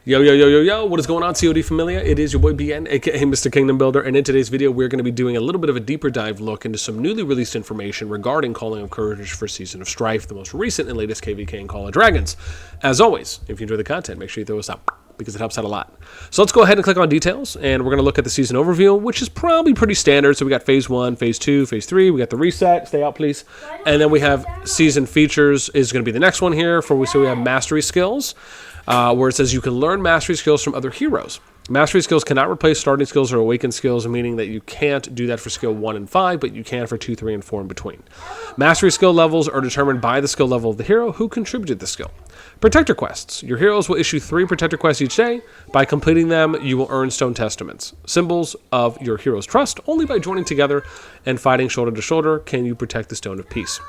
Yo, yo, yo, yo, yo, what is going on, CoD Familia? It is your boy BN, aka Mr. Kingdom Builder, and in today's video, we're going to be doing a little bit of a deeper dive look into some newly released information regarding calling of courage for Season of Strife, the most recent and latest KvK and Call of Dragons. As always, if you enjoy the content, make sure you throw us up, because it helps out a lot. So let's go ahead and click on details, and we're going to look at the season overview, which is probably pretty standard. So we got Phase 1, Phase 2, Phase 3, we got the reset, stay out please, and then we have season features is going to be the next one here, so we have mastery skills. Where it says you can learn mastery skills from other heroes. Mastery skills cannot replace starting skills or awakened skills, meaning that you can't do that for skill 1 and 5, but you can for 2, 3, and 4 in between. Mastery skill levels are determined by the skill level of the hero who contributed the skill. Protector quests. Your heroes will issue 3 protector quests each day. By completing them, you will earn stone testaments, symbols of your hero's trust. Only by joining together and fighting shoulder to shoulder can you protect the stone of peace.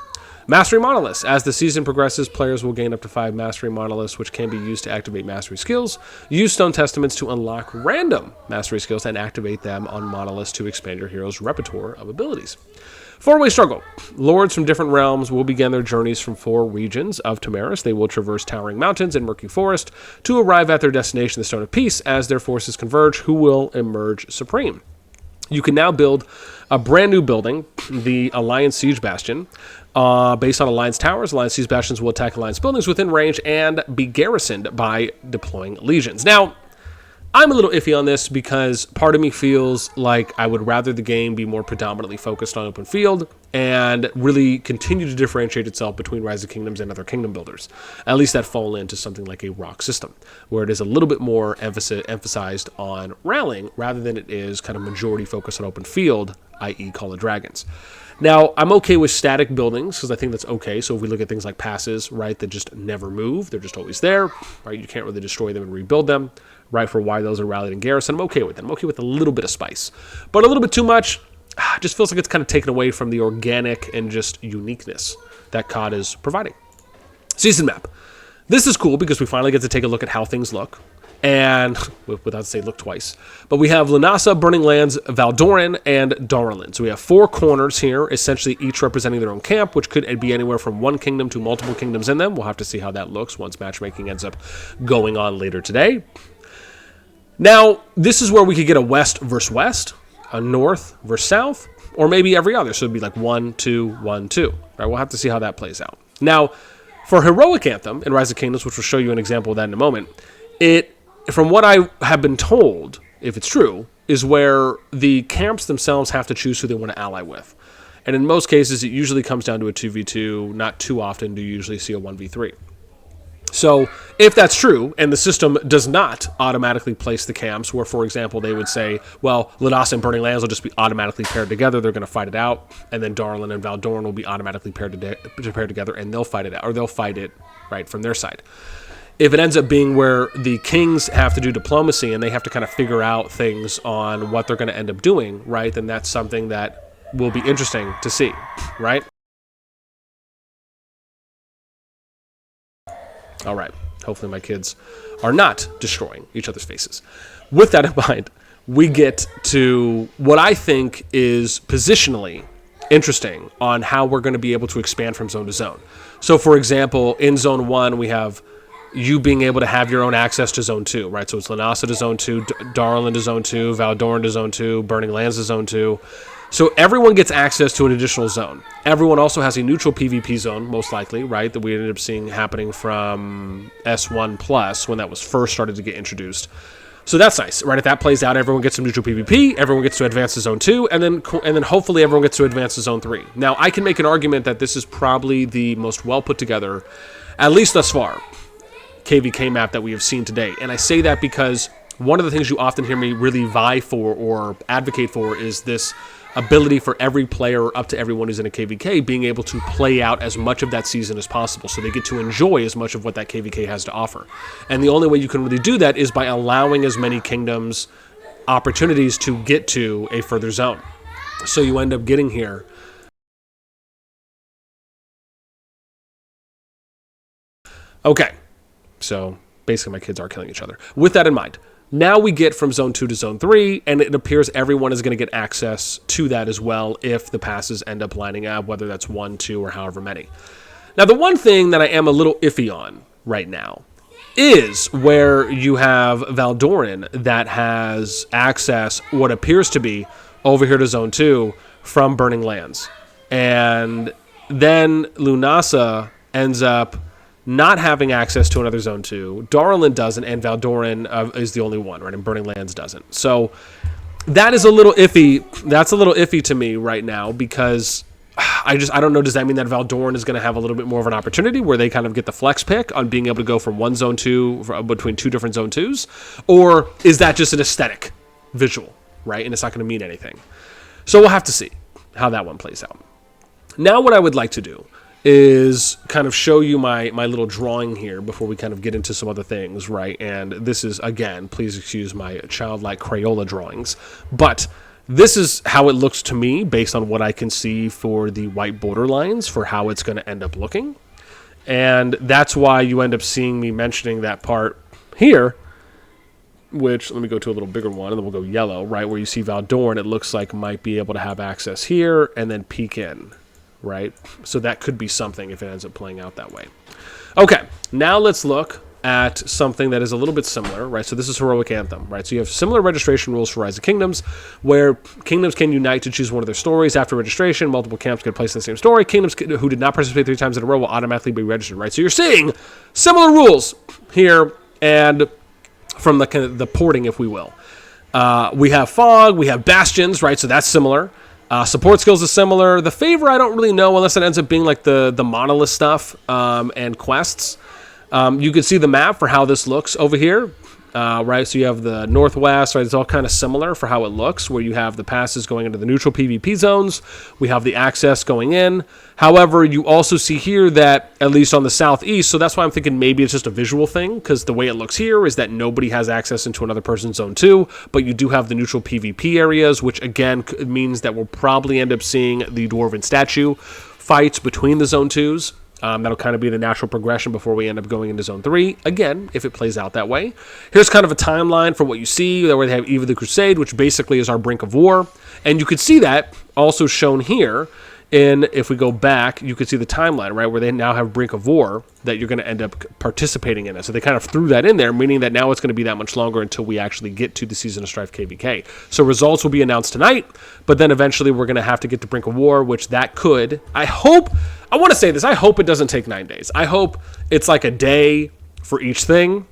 Mastery monoliths. As the season progresses, players will gain up to 5 mastery monoliths, which can be used to activate mastery skills. Use stone testaments to unlock random mastery skills and activate them on monoliths to expand your hero's repertoire of abilities. 4-way struggle. Lords from different realms will begin their journeys from 4 regions of Tamaris. They will traverse towering mountains and murky forest to arrive at their destination, the Stone of Peace. As their forces converge, who will emerge supreme? You can now build a brand new building, the Alliance Siege Bastion. Based on Alliance towers, Alliance Siege Bastions will attack Alliance buildings within range and be garrisoned by deploying legions. Now, I'm a little iffy on this because part of me feels like I would rather the game be more predominantly focused on open field and really continue to differentiate itself between Rise of Kingdoms and other kingdom builders. At least that fall into something like a RoK system, where it is a little bit more emphasized on rallying rather than it is kind of majority focused on open field, i.e. Call of Dragons. Now, I'm okay with static buildings because I think that's okay. So if we look at things like passes, right, that just never move, they're just always there, right? You can't really destroy them and rebuild them, right? For why those are rallied and garrison, I'm okay with them. I'm okay with a little bit of spice, but a little bit too much just feels like it's kind of taken away from the organic and just uniqueness that CoD is providing. Season map. This is cool because we finally get to take a look at how things look. And, without saying look twice, but we have Lanasa, Burning Lands, Valdoran, and Darlin. So we have 4 corners here, essentially each representing their own camp, which could be anywhere from 1 kingdom to multiple kingdoms in them. We'll have to see how that looks once matchmaking ends up going on later today. Now, this is where we could get a west versus west, a north versus south, or maybe every other. So it'd be like 1, 2, 1, 2. Right? We'll have to see how that plays out. Now, for Heroic Anthem in Rise of Kingdoms, which we'll show you an example of that in a moment, from what I have been told, if it's true, is where the camps themselves have to choose who they want to ally with. And in most cases, it usually comes down to a 2v2. Not too often do you usually see a 1v3. So if that's true, and the system does not automatically place the camps, where, for example, they would say, well, Lanasa and Burning Lands will just be automatically paired together, they're going to fight it out, and then Darlin and Valdoran will be automatically paired together, and they'll fight it out, or they'll fight it, right, from their side. If it ends up being where the kings have to do diplomacy and they have to kind of figure out things on what they're going to end up doing, right, then that's something that will be interesting to see, right? All right. Hopefully my kids are not destroying each other's faces. With that in mind, we get to what I think is positionally interesting on how we're going to be able to expand from zone to zone. So, for example, in Zone 1, we have you being able to have your own access to Zone 2, right? So it's Lanasa to Zone 2, Darlin to Zone 2, Valdoran to Zone 2, Burning Lands to Zone 2. So everyone gets access to an additional zone. Everyone also has a neutral PvP zone, most likely, right? That we ended up seeing happening from S1 Plus when that was first started to get introduced. So that's nice, right? If that plays out, everyone gets some neutral PvP, everyone gets to advance to Zone 2, and then hopefully everyone gets to advance to Zone 3. Now, I can make an argument that this is probably the most well put together, at least thus far, KvK map that we have seen today. And I say that because one of the things you often hear me really vie for or advocate for is this ability for every player, up to everyone who's in a KvK, being able to play out as much of that season as possible so they get to enjoy as much of what that KvK has to offer. And the only way you can really do that is by allowing as many kingdoms opportunities to get to a further zone. So you end up getting here. Okay. So basically my kids are killing each other. With that in mind, now we get from Zone 2 to Zone 3, and it appears everyone is going to get access to that as well if the passes end up lining up, whether that's 1, 2, or however many. Now, the one thing that I am a little iffy on right now is where you have Valdoran that has access, what appears to be, over here to Zone 2 from Burning Lands. And then Lunasa ends up not having access to another Zone 2. Darlin doesn't, and Valdoran is the only one, right? And Burning Lands doesn't. So that is a little iffy. That's a little iffy to me right now because I don't know. Does that mean that Valdoran is going to have a little bit more of an opportunity where they kind of get the flex pick on being able to go from one Zone 2 between two different Zone 2s? Or is that just an aesthetic visual, right? And it's not going to mean anything. So we'll have to see how that one plays out. Now what I would like to do is kind of show you my little drawing here before we kind of get into some other things, right? And this is, again, please excuse my childlike Crayola drawings, but this is how it looks to me based on what I can see for the white border lines for how it's going to end up looking. And that's why you end up seeing me mentioning that part here, which, let me go to a little bigger one, and then we'll go yellow, right? Where you see Valdoran, it looks like might be able to have access here and then peek in. Right? So that could be something if it ends up playing out that way. Okay, now let's look at something that is a little bit similar, right? So this is Heroic Anthem, right? So you have similar registration rules for Rise of Kingdoms, where kingdoms can unite to choose one of their stories. After registration, multiple camps get placed in the same story. Kingdoms who did not participate 3 times in a row will automatically be registered, right? So you're seeing similar rules here, and from the kind of the porting, if we will. We have Fog, we have Bastions, right? So that's similar. Support skills is similar. The favor, I don't really know unless it ends up being like the monolith stuff and quests. You can see the map for how this looks over here, right? So you have the northwest, right? It's all kind of similar for how it looks, where you have the passes going into the neutral PvP zones. We have the access going in. However, you also see here that, at least on the southeast, so that's why I'm thinking maybe it's just a visual thing, because the way it looks here is that nobody has access into another person's Zone 2, but you do have the neutral PvP areas, which again means that we'll probably end up seeing the Dwarven statue fights between the Zone 2s. That'll kind of be the natural progression before we end up going into Zone 3, again, if it plays out that way. Here's kind of a timeline for what you see, where they have Eve of the Crusade, which basically is our brink of war. And you could see that also shown here in, if we go back, you could see the timeline, right, where they now have brink of war that you're going to end up participating in it. So they kind of threw that in there, meaning that now it's going to be that much longer until we actually get to the Season of Strife KvK. So results will be announced tonight, but then eventually we're going to have to get to brink of war, which that could, I want to say this, I hope it doesn't take 9 days. I hope it's like a day for each thing,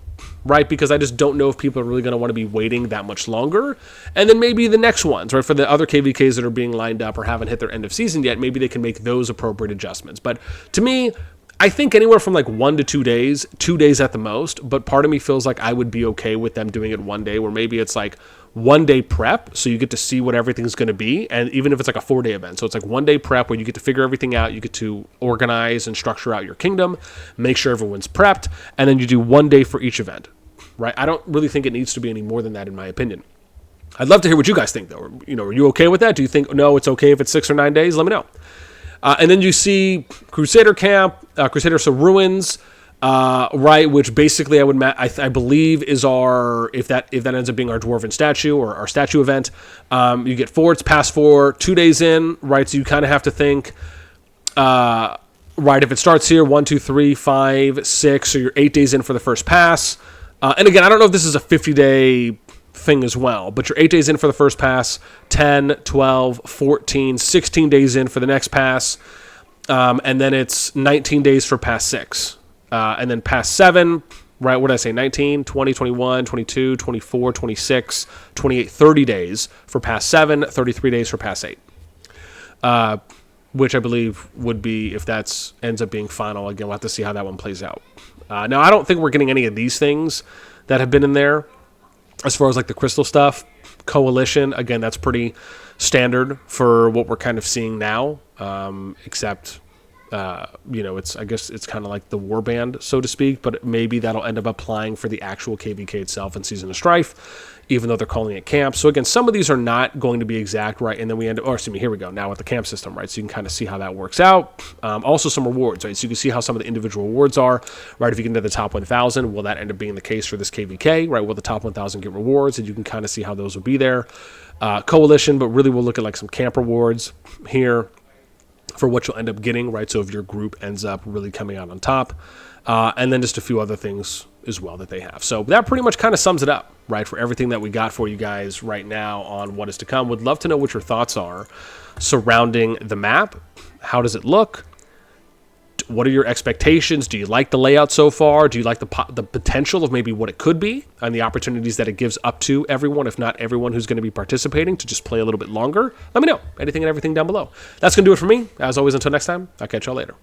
right? Because I just don't know if people are really going to want to be waiting that much longer. And then maybe the next ones, right? For the other KvKs that are being lined up or haven't hit their end of season yet, maybe they can make those appropriate adjustments. But to me, I think anywhere from like 1 to 2 days, 2 days at the most. But part of me feels like I would be okay with them doing it 1 day, where maybe it's like 1 day prep, so you get to see what everything's going to be, and even if it's like a 4-day event, so it's like 1 day prep where you get to figure everything out, you get to organize and structure out your kingdom, make sure everyone's prepped, and then you do 1 day for each event, right? I don't really think it needs to be any more than that, in my opinion. I'd love to hear what you guys think, though. You know, are you okay with that? Do you think, no, it's okay if it's 6 or 9 days? Let me know. And then you see Crusader Camp, Crusader, so Ruins, right, which basically I believe is our, if that ends up being our Dwarven statue or our statue event. You get forts, pass 4, 2 days in, right? So you kind of have to think, right, if it starts here, 1, 2, 3, 5, 6, so you're 8 days in for the first pass. And again, I don't know if this is a 50-day thing as well, but you're 8 days in for the first pass, 10, 12, 14, 16 days in for the next pass, and then it's 19 days for pass 6. And then pass 7, right, what did I say, 19, 20, 21, 22, 24, 26, 28, 30 days for pass 7, 33 days for pass 8. Which I believe would be, if that ends up being final, again, we'll have to see how that one plays out. Now, I don't think we're getting any of these things that have been in there, as far as like the crystal stuff. Coalition, again, that's pretty standard for what we're kind of seeing now, except... I guess it's kind of like the warband, so to speak, but maybe that'll end up applying for the actual KvK itself in Season of Strife, even though they're calling it camp. So again, some of these are not going to be exact, right? And then we end up, here we go, now with the camp system, right? So you can kind of see how that works out. Also some rewards, right? So you can see how some of the individual rewards are, right? If you get into the top 1,000, will that end up being the case for this KvK, right? Will the top 1,000 get rewards? And you can kind of see how those will be there. Coalition, but really we'll look at like some camp rewards here for what you'll end up getting, right? So if your group ends up really coming out on top. and then just a few other things as well that they have. So that pretty much kind of sums it up, right, for everything that we got for you guys right now on what is to come. Would love to know what your thoughts are surrounding the map. How does it look? What are your expectations? Do you like the layout so far? Do you like the potential of maybe what it could be and the opportunities that it gives up to everyone, if not everyone who's going to be participating, to just play a little bit longer? Let me know. Anything and everything down below. That's going to do it for me. As always, until next time, I'll catch y'all later.